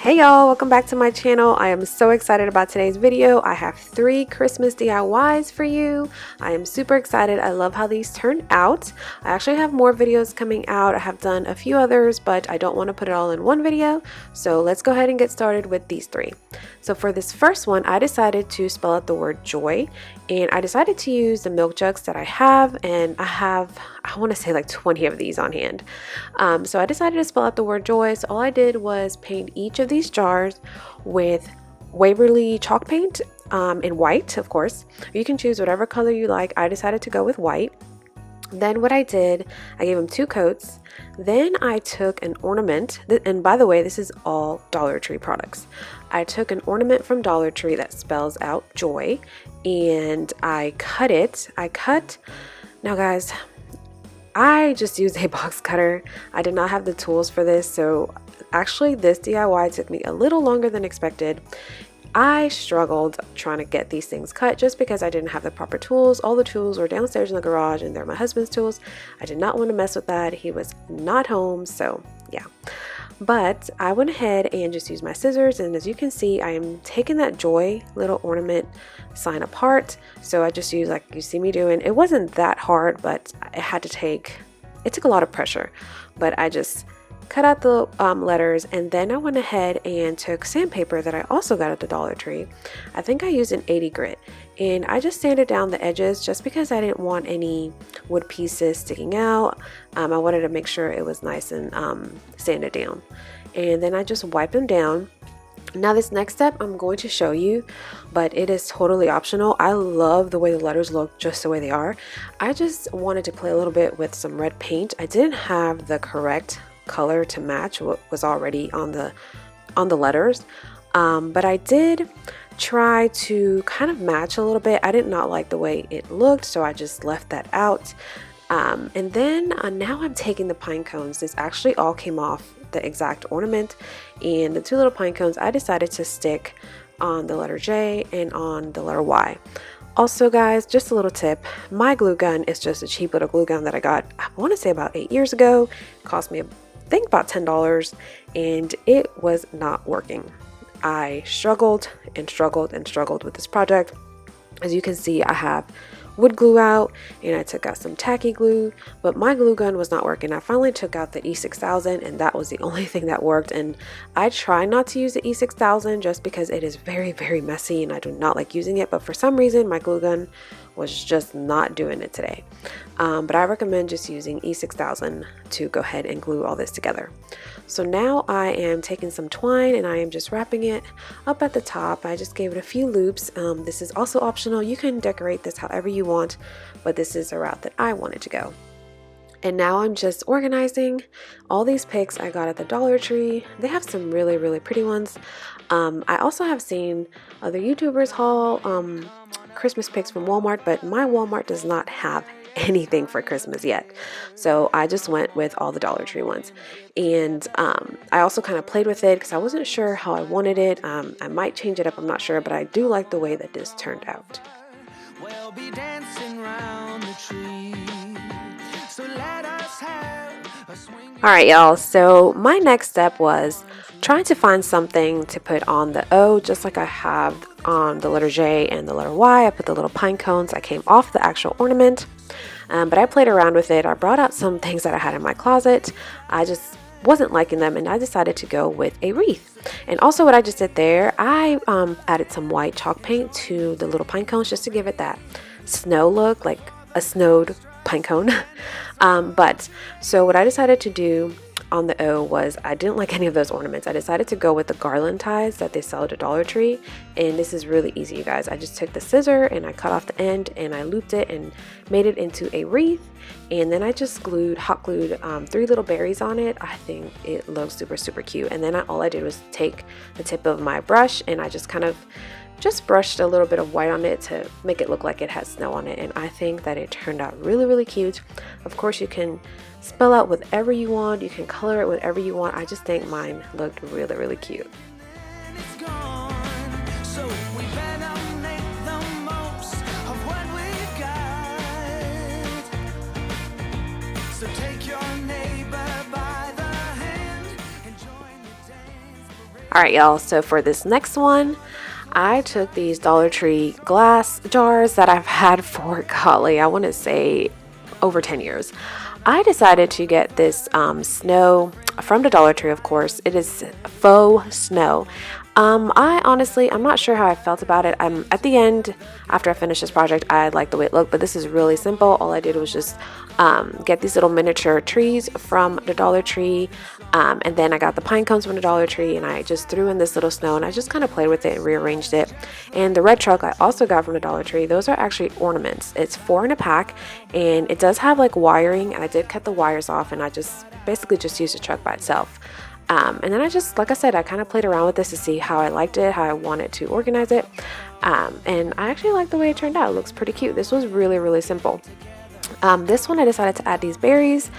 Hey y'all, welcome back to my channel. I am so excited about today's video. I have 3 Christmas DIYs for you. I am super excited. I love how these turned out. I actually have more videos coming out. I have done a few others, but I don't want to put it all in one video. So let's go ahead and get started with these 3. So for this first one, I decided to spell out the word joy, and I decided to use the milk jugs that I have, and I want to say like 20 of these on hand. So I decided to spell out the word joy. So all I did was paint each of these jars with Waverly chalk paint in white, of course. You can choose whatever color you like. I decided to go with white. Then what I did, I gave them 2 coats. Then I took an ornament, and by the way, this is all Dollar Tree products. I took an ornament from Dollar Tree that spells out joy, and I cut it. Now guys, I just used a box cutter. I did not have the tools for this, so actually this DIY took me a little longer than expected. I struggled trying to get these things cut just because I didn't have the proper tools. All the tools were downstairs in the garage and they're my husband's tools. I did not want to mess with that. He was not home, so yeah. But I went ahead and just used my scissors, and as you can see, I am taking that joy little ornament sign apart. So I just used, like you see me doing, it wasn't that hard, but it took a lot of pressure. But I just cut out the letters, and then I went ahead and took sandpaper that I also got at the Dollar Tree. I think I used an 80 grit, and I just sanded down the edges just because I didn't want any wood pieces sticking out. I wanted to make sure it was nice and sanded down, and then I just wiped them down. Now this next step I'm going to show you, but it is totally optional. I love the way the letters look just the way they are. I just wanted to play a little bit with some red paint. I didn't have the correct color to match what was already on the letters, but I did try to kind of match a little bit. I did not like the way it looked, so I just left that out. And then now I'm taking the pine cones. This actually all came off the exact ornament, and the 2 little pine cones I decided to stick on the letter J and on the letter Y. Also guys, just a little tip, my glue gun is just a cheap little glue gun that I got, I want to say about 8 years ago. It cost me I think about $10, and it was not working. I struggled and struggled and struggled with this project. As you can see, I have wood glue out, and I took out some tacky glue, but my glue gun was not working. I finally took out the E6000, and that was the only thing that worked. And I try not to use the E6000 just because it is very, very messy and I do not like using it, but for some reason my glue gun was just not doing it today. But I recommend just using E6000 to go ahead and glue all this together. So now I am taking some twine and I am just wrapping it up at the top. I just gave it a few loops. This is also optional. You can decorate this however you want, but this is the route that I wanted to go. And now I'm just organizing all these picks I got at the Dollar Tree. They have some really, really pretty ones. I also have seen other YouTubers haul Christmas picks from Walmart, but my Walmart does not have anything for Christmas yet. So I just went with all the Dollar Tree ones. And I also kind of played with it because I wasn't sure how I wanted it. I might change it up, I'm not sure, but I do like the way that this turned out. We'll be dancing around the tree. So let us have a swing. All right, y'all. So my next step was trying to find something to put on the O, just like I have on the letter J and the letter Y. I put the little pine cones that came off the actual ornament, but I played around with it. I brought out some things that I had in my closet. I just wasn't liking them, and I decided to go with a wreath. And also what I just did there, I added some white chalk paint to the little pine cones just to give it that snow look, like a snowed pine cone. So what I decided to do on the O was, I didn't like any of those ornaments. I decided to go with the garland ties that they sell at the Dollar Tree, and this is really easy, you guys. I just took the scissor and I cut off the end and I looped it and made it into a wreath, and then I just hot glued 3 little berries on it. I think it looks super, super cute. And then all I did was take the tip of my brush and I just kind of brushed a little bit of white on it to make it look like it had snow on it, and I think that it turned out really, really cute. Of course, you can spell out whatever you want, you can color it whatever you want. I just think mine looked really, really cute. So take your neighbor by the hand and join the dance parade. All right, y'all, so for this next one, I took these Dollar Tree glass jars that I've had for, golly, I want to say over 10 years. I decided to get this snow from the Dollar Tree, of course. It is faux snow. I'm not sure how I felt about it. At the end, after I finished this project, I liked the way it looked, but this is really simple. All I did was just get these little miniature trees from the Dollar Tree, and then I got the pine cones from the Dollar Tree, and I just threw in this little snow, and I just kind of played with it and rearranged it. And the red truck I also got from the Dollar Tree. Those are actually ornaments. It's 4 in a pack, and it does have like wiring, and I did cut the wires off, and I just basically just used the truck by itself. And then I just, like I said, I kind of played around with this to see how I liked it, how I wanted to organize it. And I actually like the way it turned out. It looks pretty cute. This was really, really simple. This one I decided to add these berries.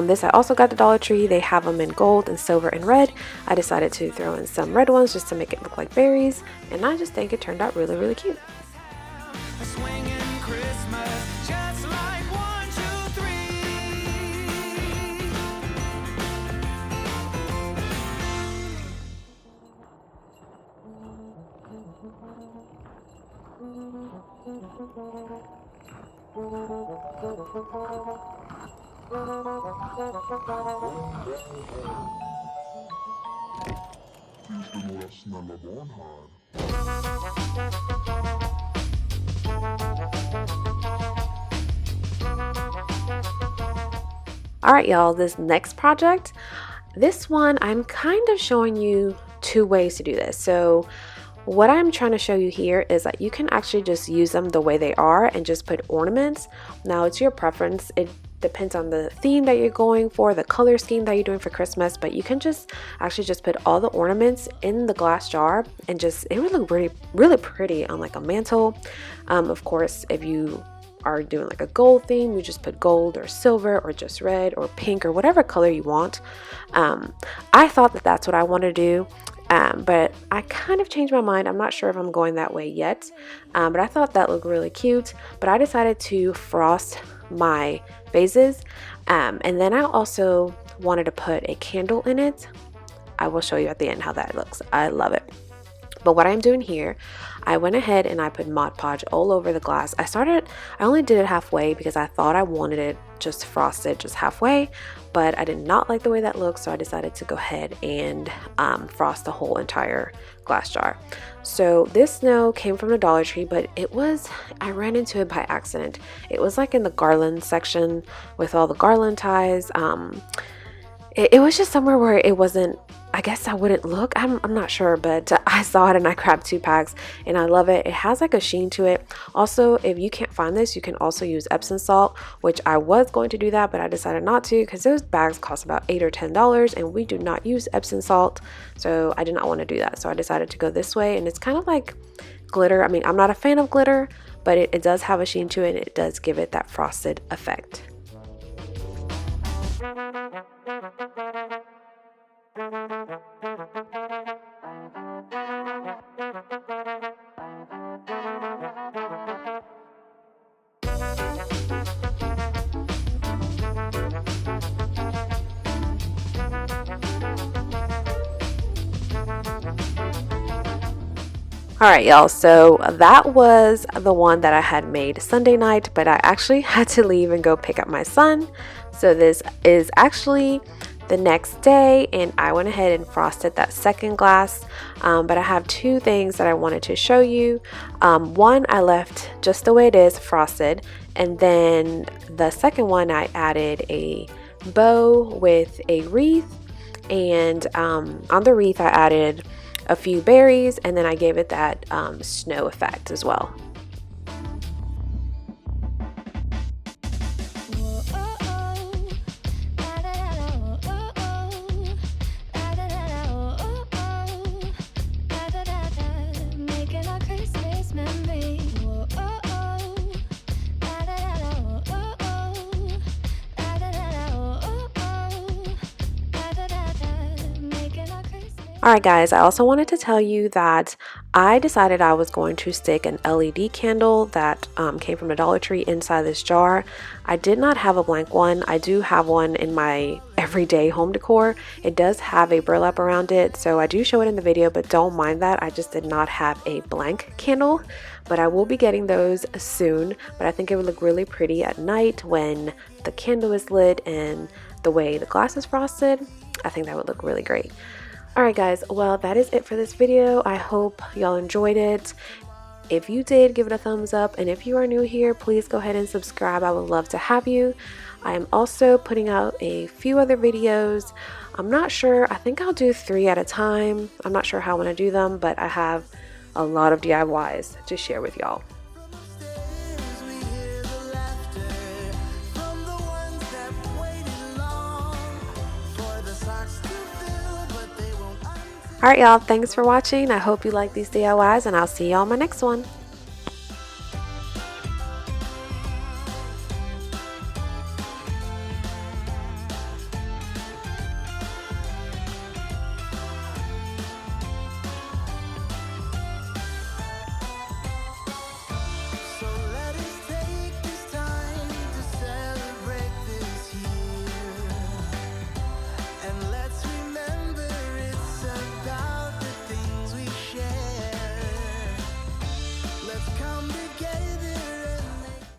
This I also got the Dollar Tree. They have them in gold and silver and red. I decided to throw in some red ones just to make it look like berries. And I just think it turned out really, really cute. All right, y'all, this next project, this one, I'm kind of showing you 2 ways to do this. So what I'm trying to show you here is that you can actually just use them the way they are and just put ornaments. Now it's your preference. It depends on the theme that you're going for, the color scheme that you're doing for Christmas, but you can just actually just put all the ornaments in the glass jar and just, it would look really, really pretty on like a mantle. Of course, if you are doing like a gold theme, you just put gold or silver or just red or pink or whatever color you want. I thought that that's what I want to do. But I kind of changed my mind. I'm not sure if I'm going that way yet, but I thought that looked really cute. But I decided to frost my vases, and then I also wanted to put a candle in it. I will show you at the end how that looks. I love it. But what I'm doing here, I went ahead and I put Mod Podge all over the glass. I only did it halfway because I thought I wanted it just frosted just halfway, but I did not like the way that looked, so I decided to go ahead and frost the whole entire glass jar. So this snow came from the Dollar Tree, but I ran into it by accident. It was like in the garland section with all the garland ties. It was just somewhere where it wasn't, I guess I wouldn't look. I'm not sure, but I saw it and I grabbed 2 packs and I love it. It has like a sheen to it. Also, if you can't find this, you can also use Epsom salt, which I was going to do that, but I decided not to because those bags cost about $8 or $10 and we do not use Epsom salt. So I did not want to do that. So I decided to go this way, and it's kind of like glitter. I mean, I'm not a fan of glitter, but it does have a sheen to it and it does give it that frosted effect. All right, y'all, so that was the one that I had made Sunday night, but I actually had to leave and go pick up my son. So this is actually the next day, and I went ahead and frosted that second glass. But I have 2 things that I wanted to show you. One I left just the way it is, frosted, and then the second one I added a bow with a wreath, and on the wreath I added a few berries, and then I gave it that snow effect as well. Alright guys, I also wanted to tell you that I decided I was going to stick an LED candle that came from the Dollar Tree inside this jar. I did not have a blank one. I do have one in my everyday home decor. It does have a burlap around it, so I do show it in the video, but don't mind that. I just did not have a blank candle, but I will be getting those soon. But I think it would look really pretty at night when the candle is lit and the way the glass is frosted. I think that would look really great. Alright guys, well that is it for this video. I hope y'all enjoyed it. If you did, give it a thumbs up, and if you are new here, please go ahead and subscribe. I would love to have you. I am also putting out a few other videos. I'm not sure, I think I'll do 3 at a time. I'm not sure how I want to do them, but I have a lot of DIYs to share with y'all. Alright y'all, thanks for watching. I hope you like these DIYs and I'll see y'all on my next one.